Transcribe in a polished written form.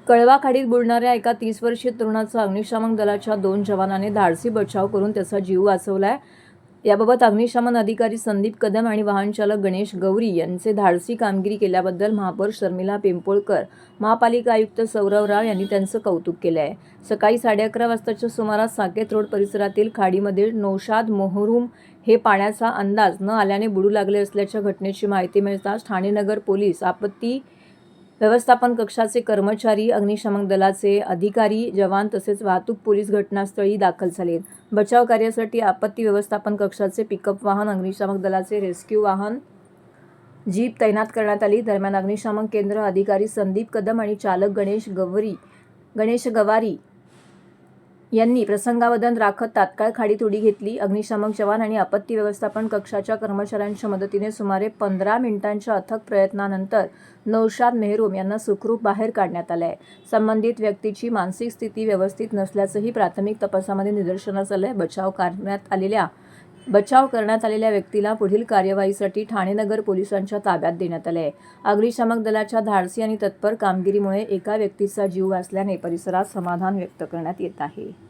कळवा खाडीत बुडणाऱ्या एका 30 वर्षीय तरुणाचा अग्निशमन दलाच्या 2 जवानांनी धाडसी बचाव करून त्याचा जीव वाचवलाय। याबाबत अग्निशमन अधिकारी संदीप कदम आणि वाहन चालक गणेश गवरी यांचे धाडसी कामगिरी केल्याबद्दल महापौर शर्मिला पिंपोळकर, महापालिका आयुक्त सौरव राव यांनी त्यांचं कौतुक केलं आहे। सकाळी 11:30 वाजताच्या सुमारास साकेत रोड परिसरातील खाडीमध्ये नौशाद मोहरुम हे पाण्याचा अंदाज न आल्याने बुडू लागले असल्याच्या घटनेची माहिती मिळताच ठाणे नगर पोलीस आपत्ती व्यवस्थापन कक्षाचे कर्मचारी, अग्निशमन दलाचे अधिकारी, जवान तसेच वाहतूक पोलीस घटनास्थळी दाखल झालेत। बचाव कार्यासाठी आपत्ती व्यवस्थापन कक्षाचे पिकअप वाहन, अग्निशमन दलाचे रेस्क्यू वाहन, जीप तैनात करण्यात आली। दरम्यान अग्निशमन केंद्र अधिकारी संदीप कदम आणि चालक गणेश गवारी यांनी प्रसंगावधान राखत तात्काळ खाडीत उडी घेतली। अग्निशमन जवान आणि आपत्ती व्यवस्थापन कक्षाच्या कर्मचाऱ्यांच्या मदतीने सुमारे 15 मिनिटांच्या अथक प्रयत्नानंतर नौशाद मेहरुम यांना सुखरूप बाहेर काढण्यात आले आहे। संबंधित व्यक्तीची मानसिक स्थिती व्यवस्थित नसल्याचंही प्राथमिक तपासामध्ये निदर्शनास आलंय। बचाव करण्यात आलेल्या व्यक्तीला पुढील कार्यवाहीसाठी ठाणे नगर पोलिसांच्या ताब्यात देण्यात आले आहे। अग्निशमन दलाच्या धाडसी आणि तत्पर कामगिरीमुळे एका व्यक्तीचा जीव वाचल्याने परिसरात समाधान व्यक्त करण्यात येत आहे।